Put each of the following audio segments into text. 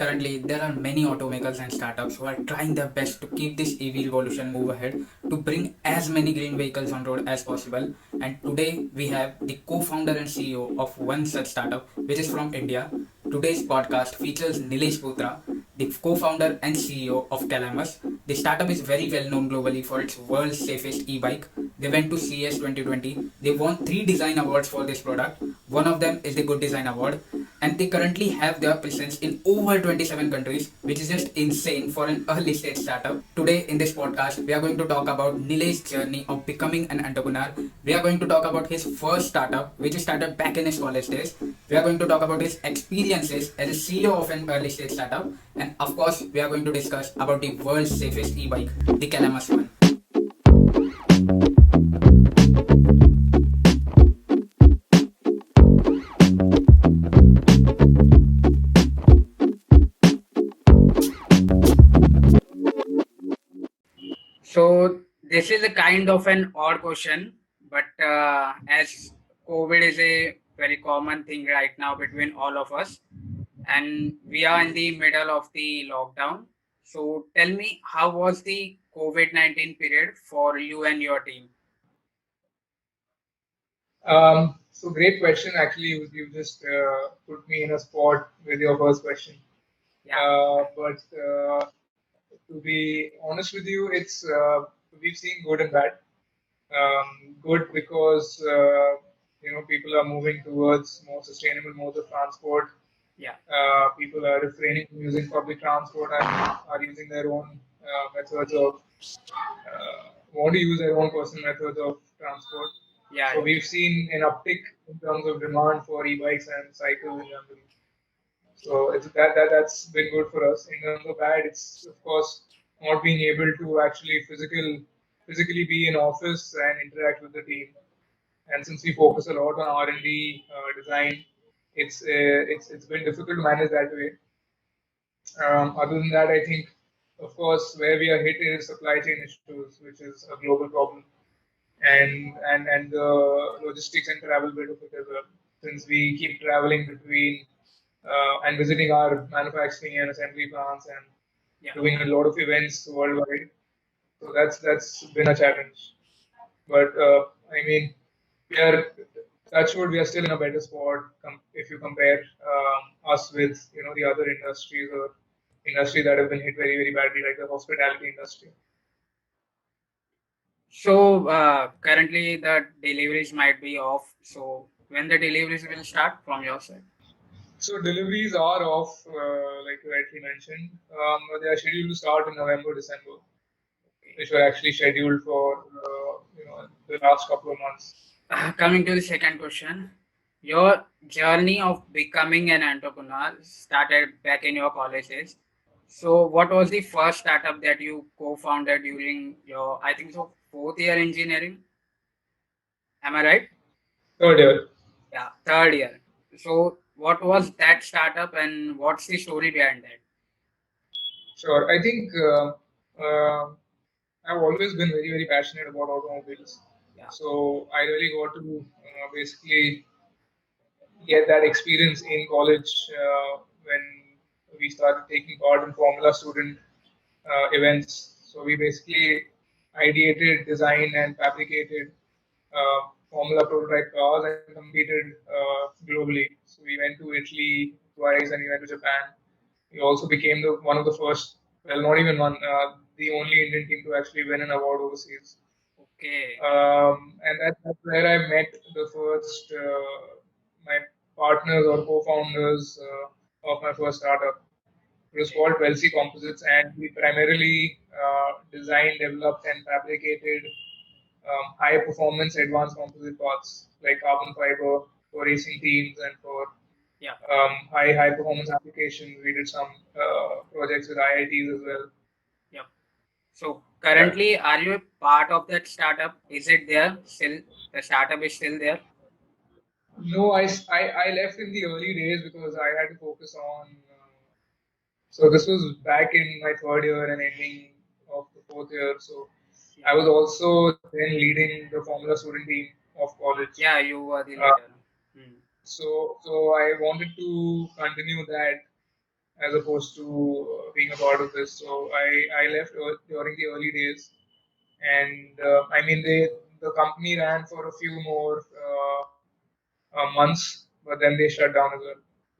Currently, there are many automakers and startups who are trying their best to keep this EV revolution move ahead to bring as many green vehicles on road as possible. And today we have the co-founder and CEO of one such startup, which is from India. Today's podcast features Nilesh Putra, the co-founder and CEO of Calamus. The startup is very well known globally for its world's safest e-bike. They went to CES 2020. They won 3 design awards for this product. One of them is the Good Design Award, and they currently have their presence in over 27 countries, which is just insane for an early stage startup. Today, in this podcast, we are going to talk about Nilesh's journey of becoming an entrepreneur. We are going to talk about his first startup, which he started back in his college days. We are going to talk about his experiences as a CEO of an early stage startup. And of course, we are going to discuss about the world's safest e bike, the Calamus one. So this is a kind of an odd question, but as COVID is a very common thing right now between all of us, and we are in the middle of the lockdown. So tell me, how was the COVID-19 period for you and your team? So great question. Actually, you just put me in a spot with your first question. Yeah. But to be honest with you, it's we've seen good and bad. Good because people are moving towards more sustainable modes of transport. Yeah. People are refraining from using public transport and are using their own methods of want to use their own personal methods of transport. Yeah. So we've seen an uptick in terms of demand for e-bikes and cycles in general. So that's been good for us. In terms of bad, it's of course not being able to actually physically be in office and interact with the team. And since we focus a lot on R&D design, it's been difficult to manage that way. Other than that, I think, of course, where we are hit is supply chain issues, which is a global problem, and the logistics and travel bit of it as well. Since we keep traveling between and visiting our manufacturing and assembly plants and doing a lot of events worldwide, so that's been a challenge. But I mean, we are touch wood, we are still in a better spot if you compare us with the other industries or industries that have been hit very very badly, like the hospitality industry. So currently the deliveries might be off. So when the deliveries will start from your side? So deliveries are off, like you rightly mentioned. They are scheduled to start in November, December, which were actually scheduled for the last couple of months. Coming to the second question, your journey of becoming an entrepreneur started back in your college days. So, what was the first startup that you co-founded during your, I think so, fourth year engineering? Am I right? Third year. Yeah, third year. So, what was that startup and what's the story behind that? Sure. I think I've always been very, very passionate about automobiles. Yeah. So I really got to basically get that experience in college when we started taking part in Formula Student events. So we basically ideated, designed, and fabricated Formula prototype cars and competed globally. So we went to Italy twice and we went to Japan. We also became the one of the first, well, not even one, the only Indian team to actually win an award overseas. Okay. And that's where I met the first my partners or co-founders of my first startup. It was called Welsi Composites, and we primarily designed, developed, and fabricated high performance advanced composite parts like carbon fiber for racing teams and for Yeah. high performance applications. We did some projects with IITs as well. Yep. So currently, are you a part of that startup? Is it there still? The startup is still there? No, I left in the early days because I had to focus on. So this was back in my third year and ending of the fourth year. So I was also then leading the Formula student team of college. Yeah, you were the Uh, leader. Hmm. so I wanted to continue that as opposed to being a part of this. So I left during the early days, and I mean the company ran for a few more months, but then they shut down as well.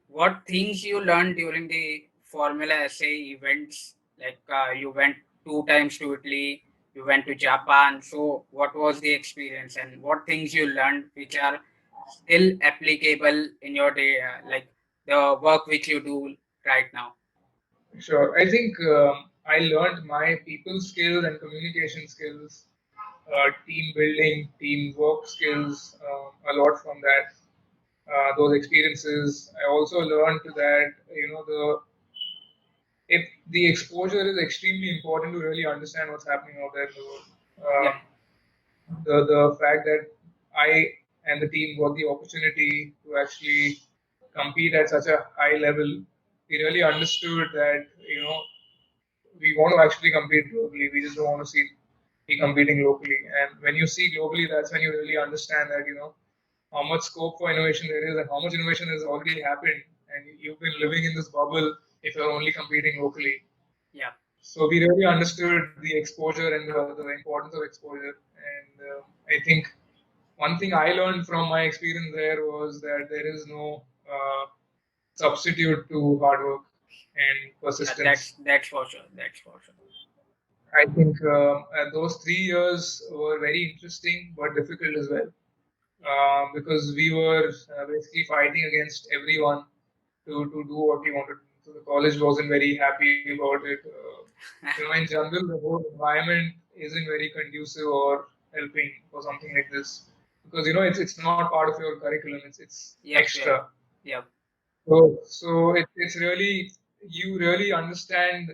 What things you learned during the Formula SA events? Like you went 2 times to Italy, you went to Japan. So what was the experience and what things you learned which are still applicable in your day, like the work which you do right now? Sure. I think I learned my people skills and communication skills, team building, teamwork skills, a lot from that. Those experiences. I also learned that the if the exposure is extremely important to really understand what's happening out there in the world. Yeah, The fact that I and the team got the opportunity to actually compete at such a high level, we really understood that we want to actually compete globally. We just don't want to see be competing locally. And when you see globally, that's when you really understand that how much scope for innovation there is and how much innovation has already happened. And you've been living in this bubble if you're only competing locally. yeah. So we really understood the exposure and the importance of exposure. And I think one thing I learned from my experience there was that there is no substitute to hard work and Yeah, persistence. that's for sure. That's for sure. I think those 3 years were very interesting but difficult as well because we were basically fighting against everyone to do what we wanted. So the college wasn't very happy about it. In general, the whole environment isn't very conducive or helping for something like this because it's not part of your curriculum. It's Yep, yep, extra. yep. So it's really you really understand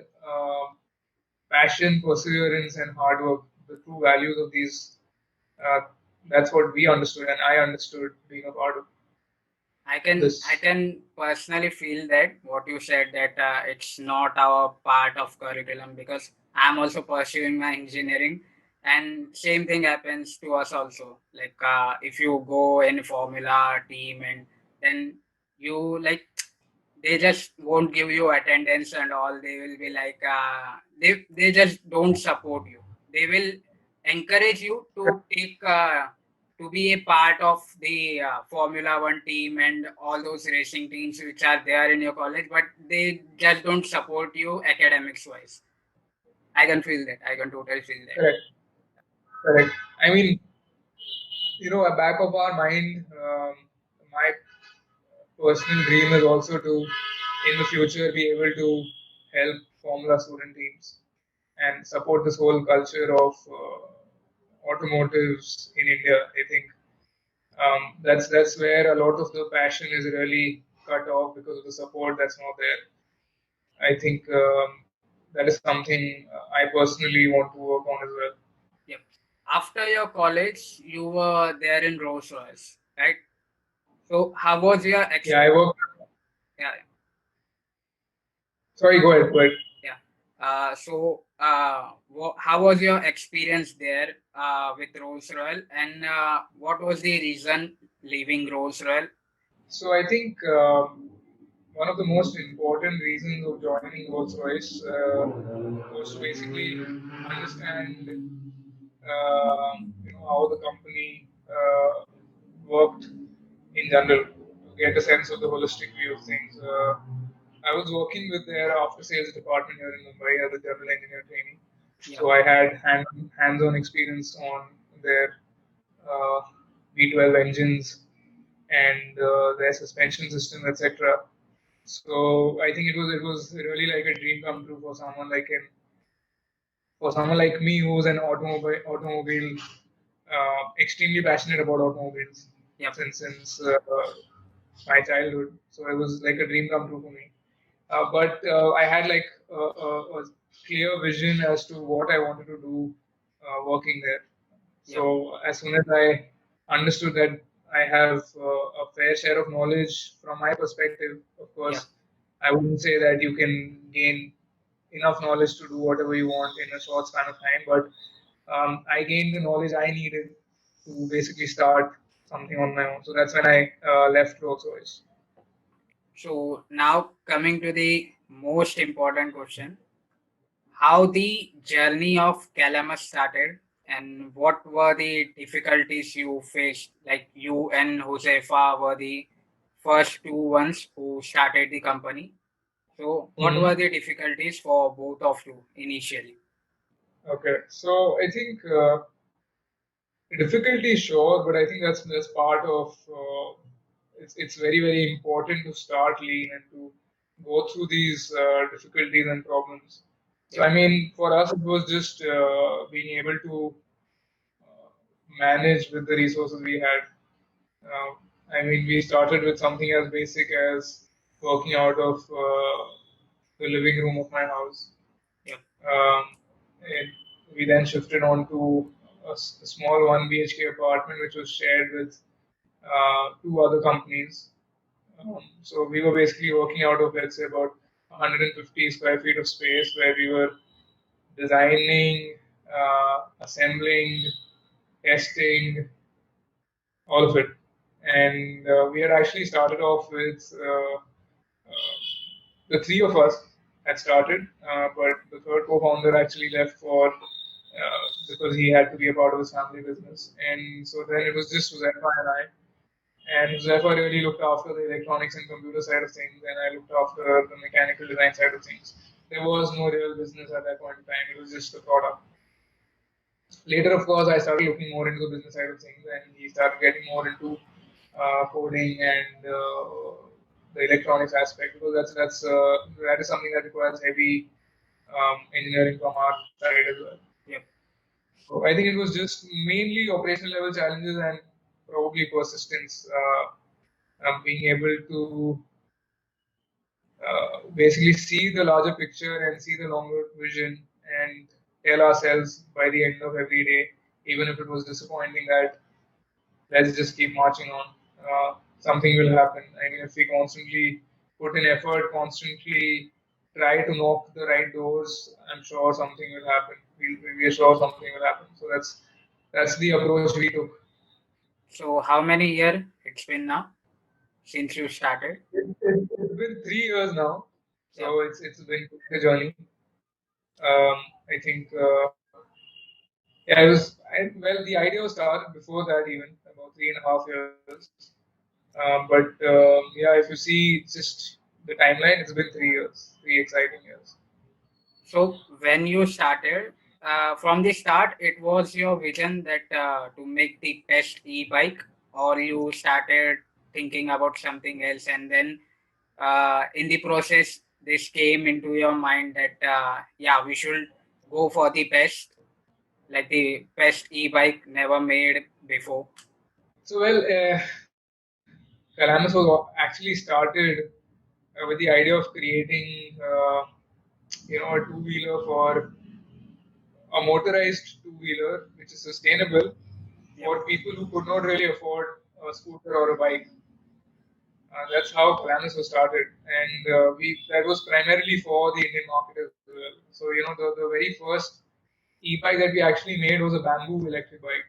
passion, perseverance, and hard work, the true values of these. Uh, that's what we understood, and I understood being a part of I this. can personally feel that what you said that it's not our part of curriculum because I'm also pursuing my engineering and same thing happens to us also. Like if you go in formula team and then you like they just won't give you attendance and all. They will be like they just don't support you. They will encourage you to take to be a part of the Formula One team and all those racing teams which are there in your college, but they just don't support you academics wise. I can feel that. I can totally feel that. Correct, correct. I mean, a back of our mind, my personal dream is also to, in the future, be able to help Formula student teams and support this whole culture of automotives in India. I think that's where a lot of the passion is really cut off because of the support that's not there. I think that is something I personally want to work on as well. Yep. After your college, you were there in Rolls Royce, right? So how was your Yeah, I work. yeah, Sorry, go ahead. Go ahead. yeah. How was your experience there with Rolls Royal, and what was the reason leaving Rolls Royal? So I think one of the most important reasons of joining Rolls Royce was to basically understand how the company worked in general, to get a sense of the holistic view of things. I was working with their after sales department here in Mumbai as a general engineer trainee. Yeah, So I had hands-on experience on their uh, V12 engines and their suspension system, etc. So I think it was really like a dream come true for someone like him, for someone like me who's an automobile extremely passionate about automobiles yeah. since my childhood. So it was like a dream come true for me. But I had like a clear vision as to what I wanted to do working there. Yep. So as soon as I understood that I have a fair share of knowledge from my perspective, of Yep. course, I wouldn't say that you can gain enough knowledge to do whatever you want in a short span of time, but I gained the knowledge I needed to basically start something on my own. So that's when I left Rolls Royce. So now coming to the most important question, how the journey of Calamus started and what were the difficulties you faced? Like you and Josefa were the first two ones who started the company. So, what Hmm. were the difficulties for both of you initially? Okay, so I think difficulty, sure, but I think that's part of. It's very important to start lean and to go through these difficulties and problems. So Yep. I mean, for us, it was just being able to uh, manage with the resources we had. Uh, I mean, we started with something as basic as working out of the living room of my house. Yep. Um, and we then shifted on to a small 1 BHK apartment, which was shared with two other companies. So we were basically working out of, let's say, about 150 square feet of space where we were designing, assembling, testing, all of it. And we had actually started off with the three of us had started, but the third co-founder actually left for because he had to be a part of his family business. And so then it was just Zephyr and I. And Zephyr really looked after the electronics and computer side of things, and I looked after the mechanical design side of things. There was no real business at that point in time. It was just a product. Later, of course, I started looking more into the business side of things, and he started getting more into coding and the electronics aspect because that is something that requires heavy engineering from our side as well. Yep. So I think it was just mainly operational level challenges and probably persistence, being able to basically see the larger picture and see the longer vision and tell ourselves by the end of every day, even if it was disappointing, that let's just keep marching on. Something will happen. I mean, if we constantly put in effort, constantly try to knock the right doors, I'm sure something will happen. We're sure something will happen. So that's the approach we took. So, how many years it's been now since you started? It's been 3 years now, Yep. so it's been quite a journey. I think yeah, well, the idea was started before that, even about 3.5 years. But yeah, if you see just the timeline, it's been 3 years, 3 exciting years. So, when you started, from the start, it was your vision that to make the best e-bike, or you started thinking about something else, and then in the process, this came into your mind that yeah, we should go for the best, like the best e-bike never made before. So well, Calamus was actually started with the idea of creating, a two-wheeler for a motorized two-wheeler which is sustainable Yep. for people who could not really afford a scooter or a bike. That's how Calamus was started, and we that was primarily for the Indian market as well. So the very first e-bike that we actually made was a bamboo electric bike.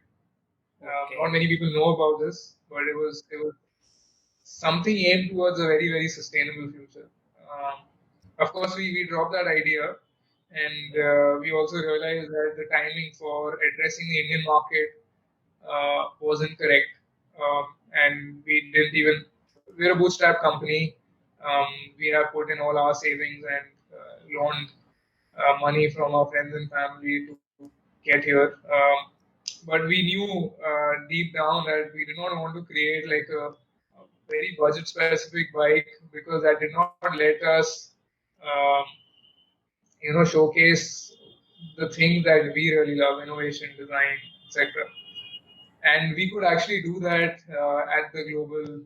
Not Okay. many people know about this, but it was something aimed towards a very sustainable future. Of course, we dropped that idea, and we also realized that the timing for addressing the Indian market wasn't correct, and we didn't even. We're a bootstrap company. Um, we have put in all our savings and loaned money from our friends and family to get here. But we knew deep down that we did not want to create like a very budget specific bike because that did not let us, um, showcase the things that we really love, innovation, design, etc. And we could actually do that at the global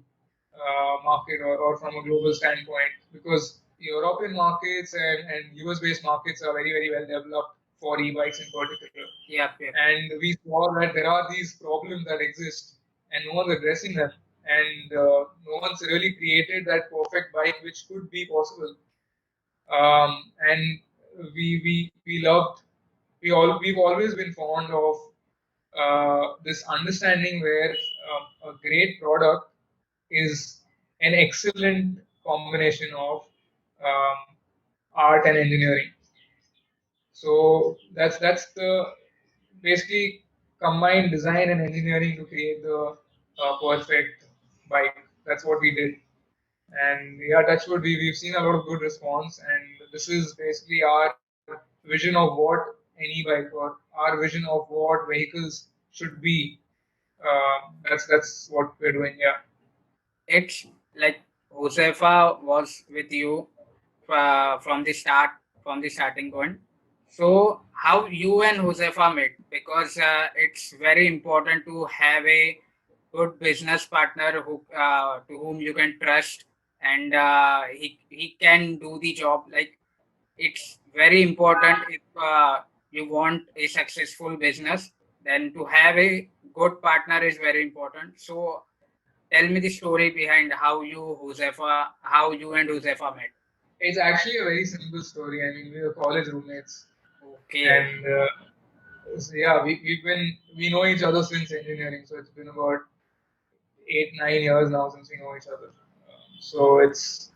market or from a global standpoint because European markets and US based markets are very well developed for e-bikes in particular. Yep. Yep. And we saw that there are these problems that exist and no one's addressing them. And no one's really created that perfect bike which could be possible. And we loved we've always been fond of this understanding where a great product is an excellent combination of um, art and engineering. So that's the basically combined design and engineering to create the perfect bike. That's what we did. And yeah, touchwood, we've seen a lot of good response, and this is basically our vision of what an e-bike or our vision of what vehicles should be. That's what we're doing. Yeah, It's like Josefa was with you from the start, from the starting point. So how you and Josefa met? Because it's very important to have a good business partner who to whom you can trust, and he can do the job. Like it's very important if you want a successful business, then to have a good partner is very important. So tell me the story behind how you and Josefa met. it's actually a very simple story. I mean, we were college roommates, Okay, and so yeah, we know each other since engineering, so it's been about 8 9 years now since we know each other. So it's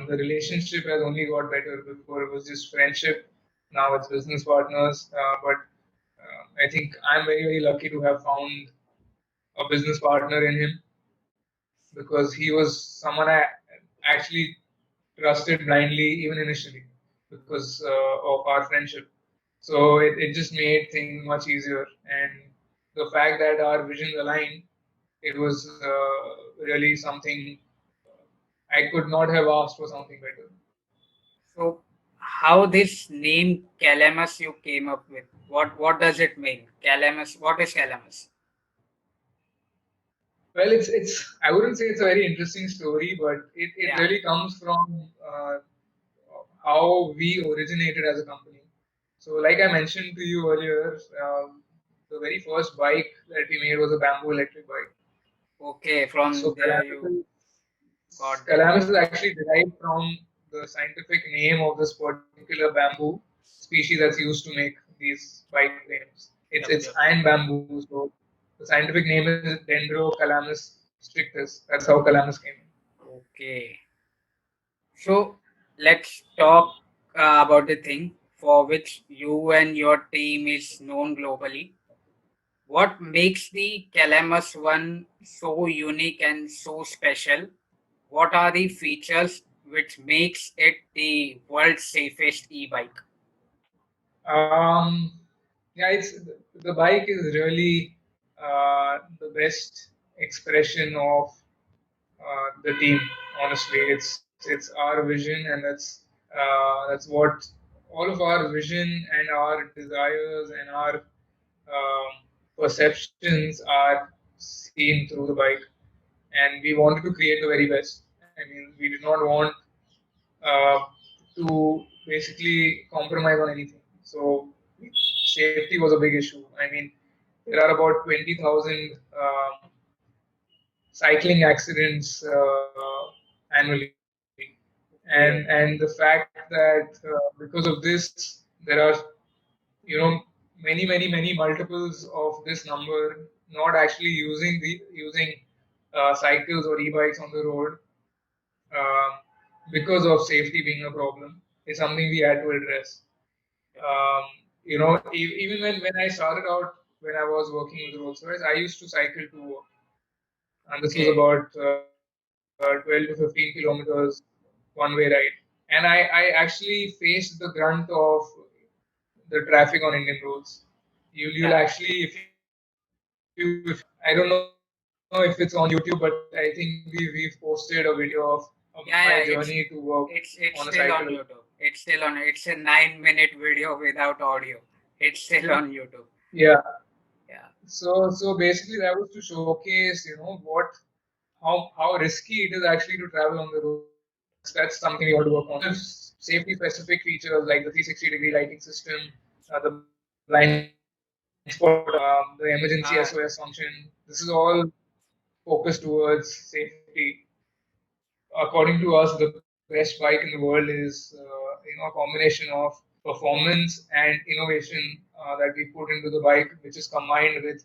the relationship has only got better. Before it was just friendship, now it's business partners. But I think I'm very lucky to have found a business partner in him because he was someone I actually trusted blindly even initially because of our friendship. So it just made things much easier. And the fact that our visions aligned, it was really something I could not have asked for something better. so how this name Calamus you came up with? What does it mean? Calamus. What is Calamus? Well, it's I wouldn't say it's a very interesting story, but it Yeah. really comes from how we originated as a company. So, like I mentioned to you earlier, the very first bike that we made was a bamboo electric bike. Okay. So From there you got the Calamus name. is actually derived from the scientific name of this particular bamboo species that's used to make these bike frames. Yep. It's Yep. iron bamboo, so the scientific name is Dendrocalamus strictus. That's how Calamus came in. Okay. So let's talk about the thing for which you and your team is known globally. What makes the Calamus one so unique and so special? What are the features which makes it the world's safest e-bike? Um, yeah, it's the bike is really the best expression of the team. Honestly, it's our vision, and that's what all of our vision and our desires and our perceptions are seen through the bike. And we wanted to create the very best. I mean, we did not want uh, to basically compromise on anything. So safety was a big issue. I mean, there are about 20,000 cycling accidents annually, Okay. and the fact that because of this, there are many multiples of this number not actually using cycles or e-bikes on the road uh, because of safety being a problem is something we had to address. Um, even when I started out, when I was working with Rolls Royce, I used to cycle to work, and this was Okay. about 12 to 15 kilometers one way ride. And I actually faced the grunt of the traffic on Indian roads. You'll Yeah. actually, if I don't know if it's on YouTube, but I think we've posted a video of my Yeah, yeah, journey to work on it's a still cycle. on YouTube. It's still on. It's a 9 minute video without audio. It's still on YouTube. Yeah. Yeah. So basically, that was to showcase, what how risky it is actually to travel on the road. That's something we want to work on. There's safety specific features like the 360-degree lighting system, the blind spot, the emergency SOS function. Uh, This is all focused towards safety. According to us, the best bike in the world is a combination of performance and innovation that we put into the bike, which is combined with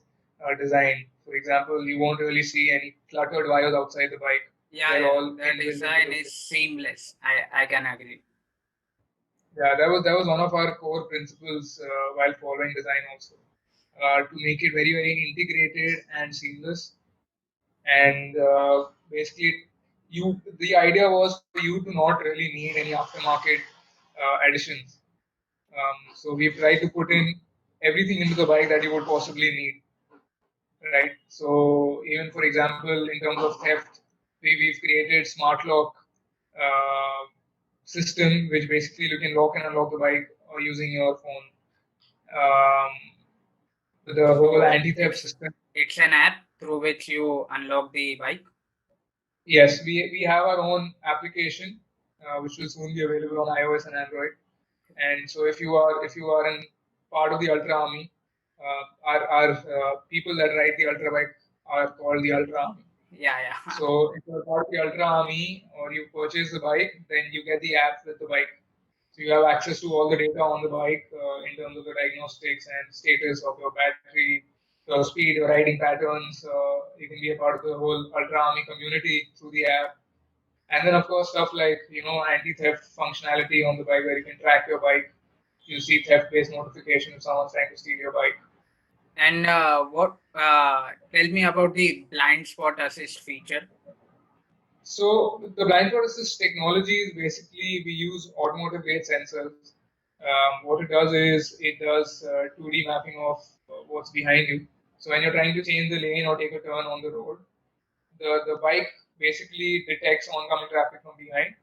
design. For example, you won't really see any cluttered wires outside the bike. yeah, They're yeah. all The inbuilt into design the is frame. seamless. I can agree. Yeah, that was one of our core principles while following design also, to make it very very integrated and seamless. And basically, the idea was for you to not really need any aftermarket additions. So we've tried to put in everything into the bike that you would possibly need, right? So even for example, in terms of theft, we've created smart lock uh, system, which basically you can lock and unlock the bike or using your phone. Um, the whole So anti-theft system. it's an app through which you unlock the bike. Yes, we have our own application, which will soon be available on iOS and Android. And so if you are in part of the Ultra Army, our people that ride the Ultra bike are called the Ultra Army. Yeah, yeah. So if you're part of the Ultra Army or you purchase the bike, then you get the app with the bike. So you have access to all the data on the bike in terms of the diagnostics and status of your battery, your speed, your riding patterns. You can be a part of the whole Ultra Army community through the app. And then of course stuff like anti-theft functionality on the bike where you can track your bike. You see theft-based notification if someone's trying to steal your bike. And tell me about the blind spot assist feature. So the blind spot assist technology is basically we use automotive grade sensors. What it does is it does 2D mapping of what's behind you. So when you're trying to change the lane or take a turn on the road, the bike basically detects oncoming traffic from behind.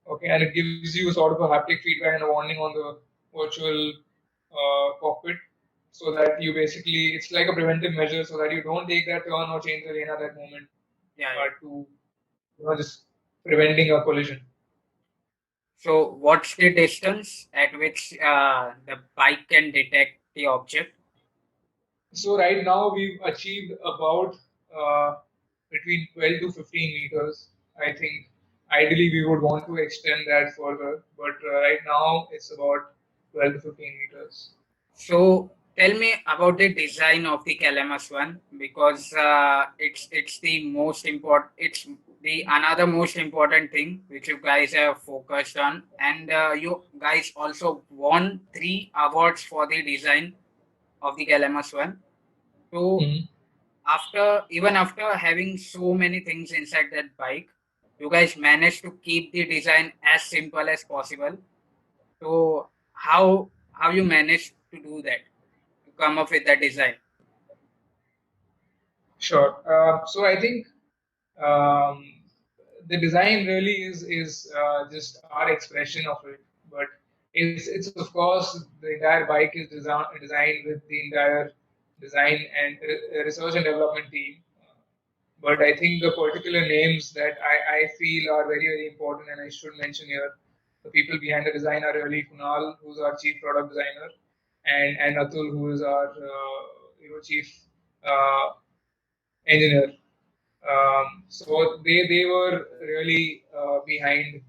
Okay, and it gives you sort of a haptic feedback and a warning on the virtual cockpit, so that you basically it's like a preventive measure so that you don't take that turn or change the lane at that moment Yeah, yeah. to just preventing a collision. So what's the distance at which the bike can detect the object? So right now we've achieved about between 12 to 15 meters. I think ideally we would want to extend that further, but right now it's about 12 to 15 meters. So tell me about the design of the Calamus one because it's the most important. It's the another most important thing which you guys have focused on, and you guys also won 3 awards for the design of the Calamus one. So Mhm. after having so many things inside that bike, you guys managed to keep the design as simple as possible. So how you managed to do that? To come up with that design. Sure. So I think um, the design really is just our expression of it, but it's of course the entire bike is designed with the entire design and research and development team. But I think the particular names that I feel are very very important and I should mention here, the people behind the design are really Kunal, who's our chief product designer, and Atul, who is our chief uh, engineer. So they were really behind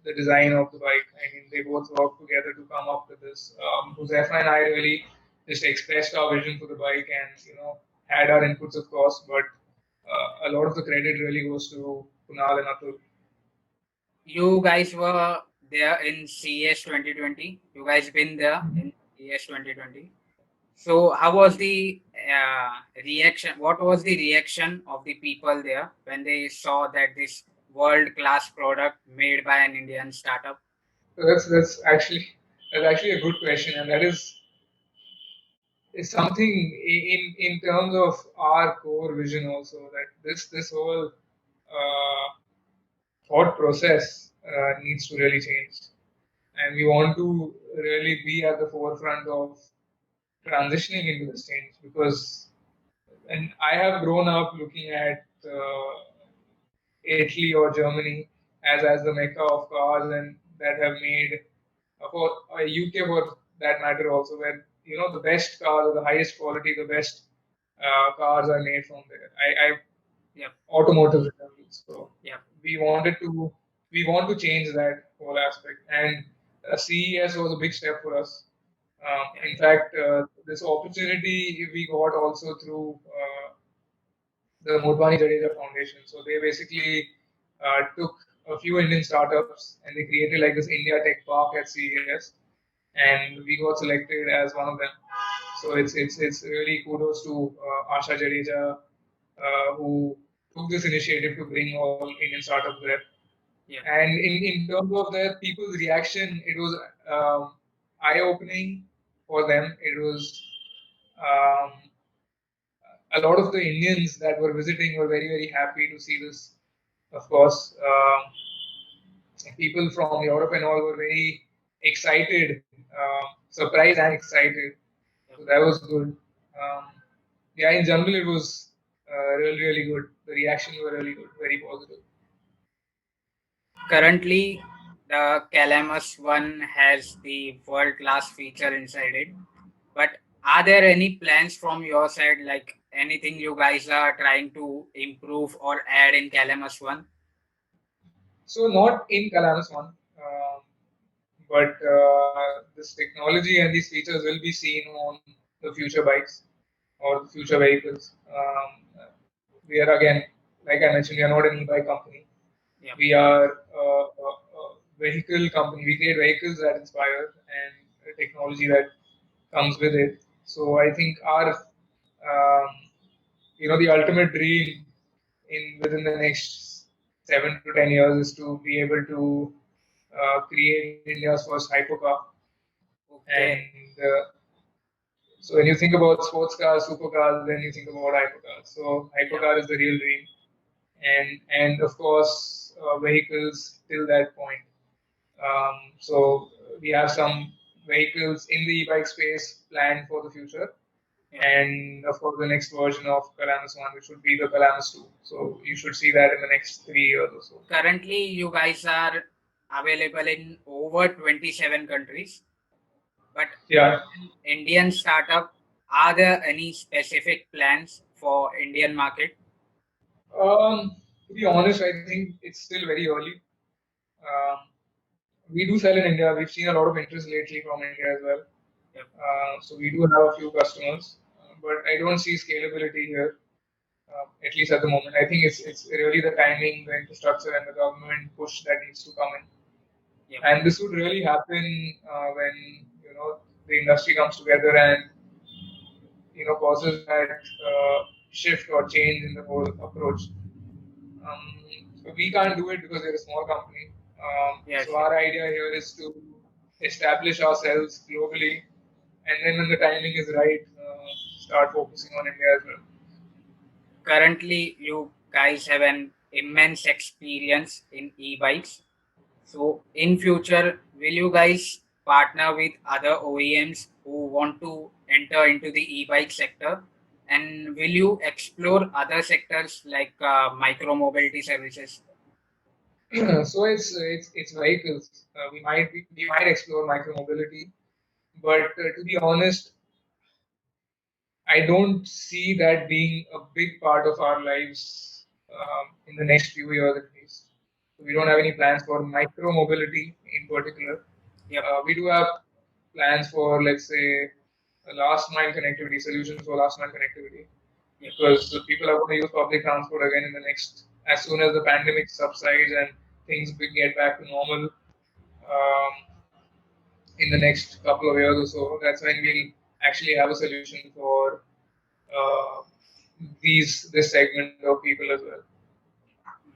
the design of the bike. I mean, they both worked together to come up with this. Huzafa and I really just expressed our vision for the bike and had our inputs, of course, but a lot of the credit really goes to Kunal and Atul. You guys were there in CES 2020. You guys been there in CES 2020. So how was the reaction? What was the reaction of the people there when they saw that this world class product made by an Indian startup? So that's actually a good question, and that is something in terms of our core vision also, that this whole uh, thought process needs to really change, and we want to really be at the forefront of transitioning into this change, because and I have grown up looking at Italy or Germany as the mecca of cars, and that have made for UK for that matter also, where the best cars, the highest quality, the best cars are made from there. I Yep, automotive industry. So yep. we wanted to we want to change that whole aspect, and CES was a big step for us. In fact, this opportunity we got also through the Motwani Jadeja Foundation. So they basically took a few Indian startups, and they created like this India Tech Park at CES, and we got selected as one of them. So it's really kudos to Asha Jadeja, who took this initiative to bring all Indian startups there. Yeah. And in terms of the people's reaction, it was eye-opening for them. It was um, a lot of the Indians that were visiting were very, very happy to see this. Of course, people from Europe and all were very excited, surprised and excited. So that was good. Um, yeah, in general, it was really, really good. The reactions were really good, very positive. Currently, the Calamus One has the world-class feature inside it. But are there any plans from your side, like anything you guys are trying to improve or add in Calamus One? So not in Calamus one, but this technology and these features will be seen on the future bikes or the future vehicles. We are again, like I mentioned, we are not an e-bike company. Yeah. We are a vehicle company. We create vehicles that inspire and technology that comes with it. So I think our, the ultimate dream in within the next 7 to 10 years is to be able to create India's first hypercar. And Okay. so when you think about sports cars, supercars, then you think about hypercars. So Yeah. hypercar is the real dream, and of course vehicles till that point. So we have some vehicles in the e-bike space planned for the future, Yeah. and of course the next version of Calamus One, which would be the Calamus Two. So you should see that in the next 3 years or so. Currently, you guys are available in over 27 countries. But Yeah. Indian startup, are there any specific plans for Indian market? To be honest, I think it's still very early. Um, we do sell in India. We've seen a lot of interest lately from India as well. Yep. So we do have a few customers, but I don't see scalability here, at least at the moment. I think it's really the timing, the infrastructure, and the government push that needs to come in. Yep. And this would really happen when the industry comes together and causes that shift or change in the whole approach. So we can't do it because we're a small company. Yes. So our idea here is to establish ourselves globally, and then when the timing is right, start focusing on India as well. Currently, you guys have an immense experience in e-bikes. So in future, will you guys partner with other OEMs who want to enter into the e-bike sector? And will you explore other sectors like micro mobility services? So it's vehicles. We might explore micromobility, but to be honest, I don't see that being a big part of our lives in the next few years at least. So we don't have any plans for micro mobility in particular. Yep. We do have plans for, let's say, last mile connectivity solutions for last mile connectivity, because the people are going to use public transport again in the next, as soon as the pandemic subsides and things get back to normal. In the next couple of years or so, that's when we'll actually have a solution for uh, this segment of people as well.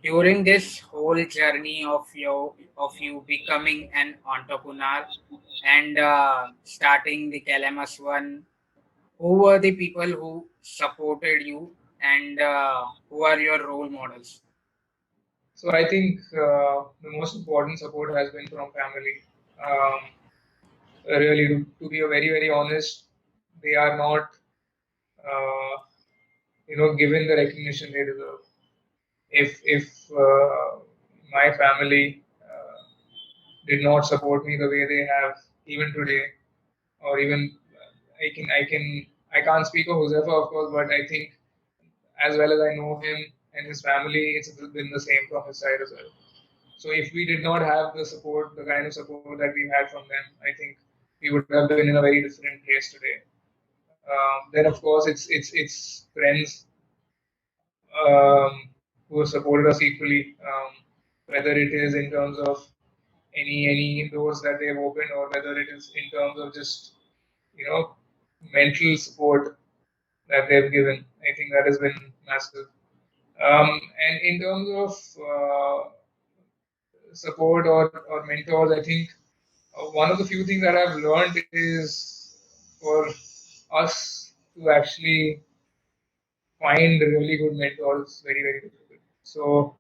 During this whole journey of you becoming an entrepreneur and starting the Calamus One, who were the people who supported you and who are your role models? So I think the most important support has been from family. Um, Really, to be very very honest, they are not given the recognition they deserve. If my family did not support me the way they have even today, or even I can't speak of Josefa, of course, but I think as well as I know him and his family, it's been the same from his side as well. So if we did not have the support, the kind of support that we've had from them, I think we would have been in a very different place today. Then of course it's friends who have supported us equally. whether it is in terms of any doors that they've opened, or whether it is in terms of just mental support that they've given. I think that has been massive. And in terms of support or mentors, I think one of the few things that I've learned is for us to actually find really good mentors very, very difficult. So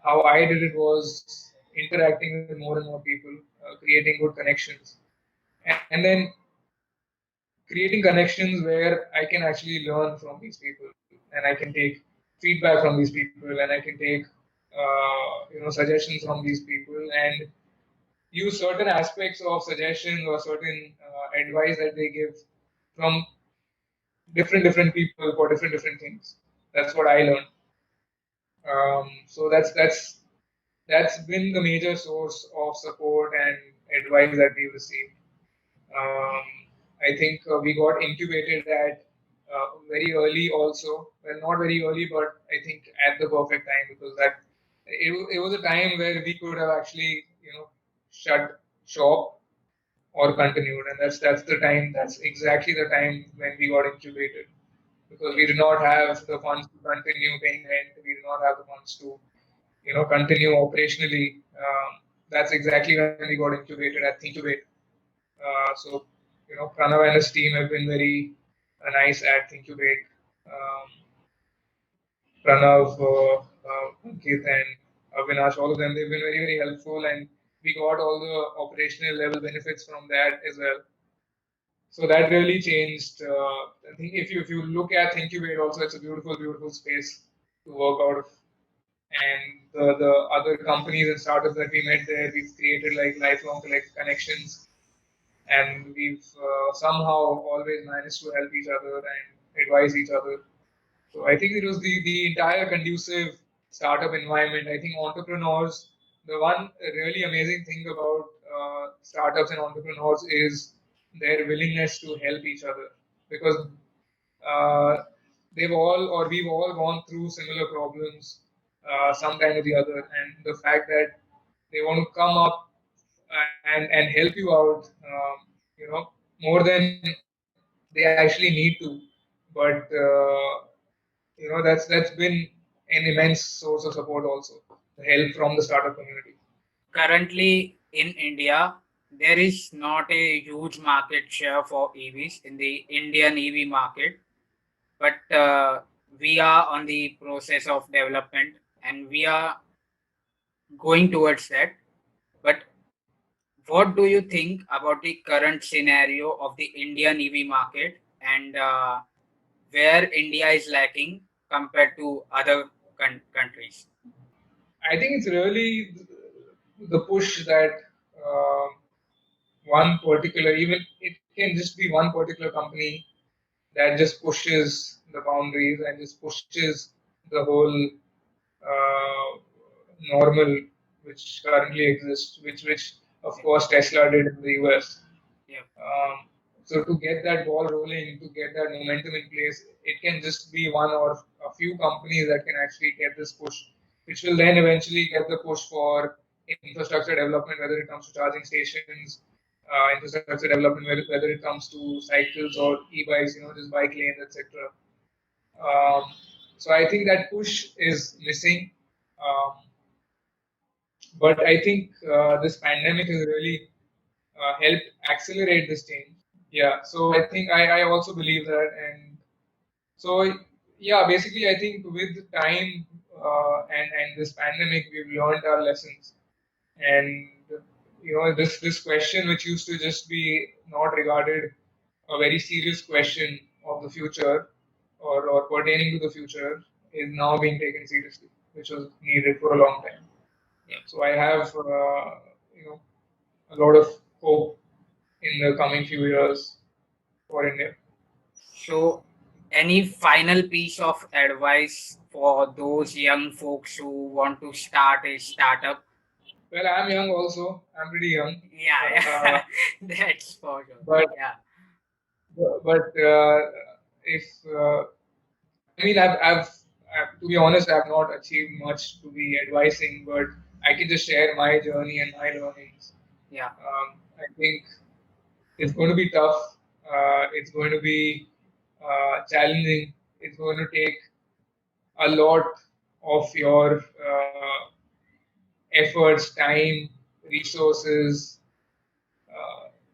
how I did it was interacting with more and more people, creating good connections, and then creating connections where I can actually learn from these people, and I can take feedback from these people, and I can take suggestions from these people, and use certain aspects of suggestions or certain advice that they give from different people for different things. That's what I learned. So that's been the major source of support and advice that we've received. Um, I think we got incubated at very early also. Well, not very early, but I think at the perfect time, because it was a time where we could have actually shut shop or continued, and that's the time. That's exactly the time when we got incubated, because we did not have the funds to continue paying rent. We did not have the funds to continue operationally. That's exactly when we got incubated at Thinkubate. So, Pranav and his team have been very nice at Thinkubate. Pranav, Ankit, and Avinash, all of them, they've been very, very helpful, and we got all the operational level benefits from that as well. So that really changed. I think if you look at Thinkubate also, it's a beautiful space to work out of. And the other companies and startups that we met there, we've created like lifelong connections, and we've somehow always managed to help each other and advise each other. So I think it was the entire conducive startup environment. I think entrepreneurs, the one really amazing thing about startups and entrepreneurs is their willingness to help each other, because uh, we've all gone through similar problems sometime or the other, and the fact that they want to come up and help you out, more than they actually need to, but that's been an immense source of support also, the help from the startup community. Currently in India, there is not a huge market share for EVs in the Indian EV market, but we are on the process of development and we are going towards that. But what do you think about the current scenario of the Indian EV market and where India is lacking compared to other countries? I think it's really the push that uh, one particular, even it can just be one particular company that just pushes the boundaries and just pushes the whole uh, normal which currently exists, which of course Tesla did in the US. Yeah. So to get that ball rolling, to get that momentum in place, it can just be one or a few companies that can actually get this push, which will then eventually get the push for infrastructure development, whether it comes to charging stations, infrastructure development, whether it comes to cycles or e-bikes, just bike lanes, etc. Um, so I think that push is missing. Um, but I think this pandemic has really helped accelerate this change. Yeah, so I think I also believe that, and so yeah, basically I think with time and this pandemic, we've learned our lessons, and this question, which used to just be not regarded a very serious question of the future, or pertaining to the future, is now being taken seriously, which was needed for a long time. Yeah. So I have a lot of hope in the coming few years for India. So, any final piece of advice for those young folks who want to start a startup? Well, I'm young also. I'm pretty young, Yeah, uh, yeah. That's for sure. but Yeah, but if I mean, to be honest, I've not achieved much to be advising, but I can just share my journey and my learnings. Yeah. I think it's going to be tough. It's going to be challenging. It's going to take a lot of your efforts, time, resources.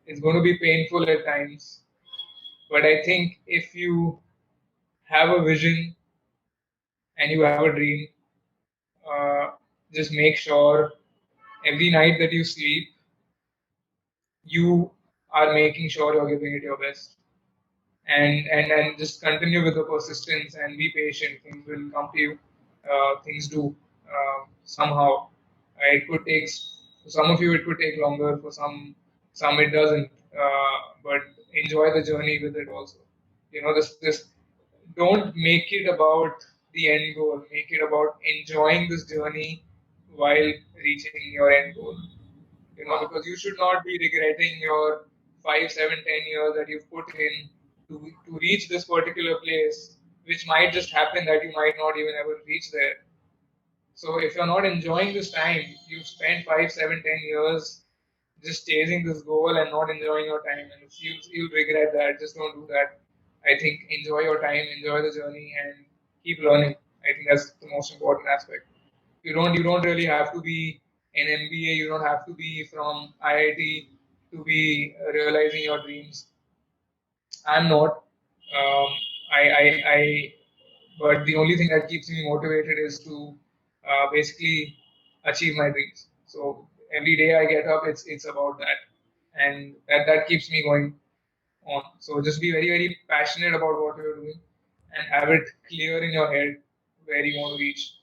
It's going to be painful at times. But I think if you have a vision and you have a dream, uh, just make sure every night that you sleep, you are making sure you're giving it your best. And just continue with the persistence and be patient. Things will come to you. Things do somehow. It could take for some of you. It could take longer. For some it doesn't. But enjoy the journey with it also. This. Don't make it about the end goal. Make it about enjoying this journey while reaching your end goal. Because you should not be regretting your 5, 7, 10 years that you've put in to reach this particular place, which might just happen that you might not even ever reach there. So if you're not enjoying this time, you've spent 5, 7, 10 years just chasing this goal and not enjoying your time, and you'll regret that. Just don't do that. I think enjoy your time, enjoy the journey, and keep learning. I think that's the most important aspect. You don't really have to be an MBA. You don't have to be from IIT to be realizing your dreams. I'm not. Um, I but the only thing that keeps me motivated is to basically achieve my dreams. So every day I get up, it's about that, and that keeps me going on. So just be very very passionate about what you're doing, and have it clear in your head where you want to reach.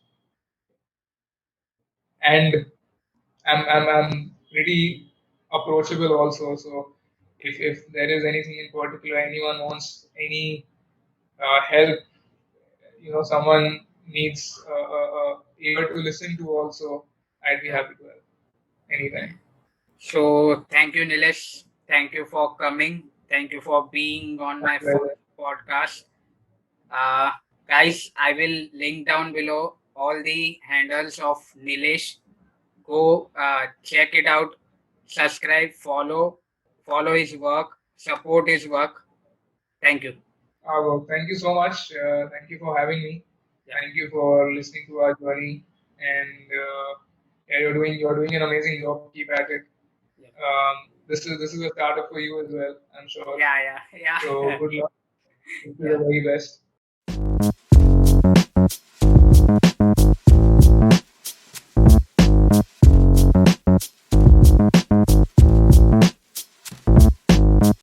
And I'm pretty approachable also. So if there is anything in particular, anyone wants any help, someone needs ear to listen to also, I'd be happy to help anytime. So thank you, Nilesh. Thank you for coming. Thank you for being on My my pleasure. first podcast. Uh, Guys, I will link down below all the handles of Nilesh. Go check it out, subscribe, follow his work, support his work. Thank you. Well, thank you so much. Thank you for having me. Yeah. Thank you for listening to our journey. And yeah, you're doing an amazing job. Keep at it. Yeah. This is a startup for you as well, I'm sure. Yeah, yeah, yeah. So good luck. Wish you Yeah. the very best.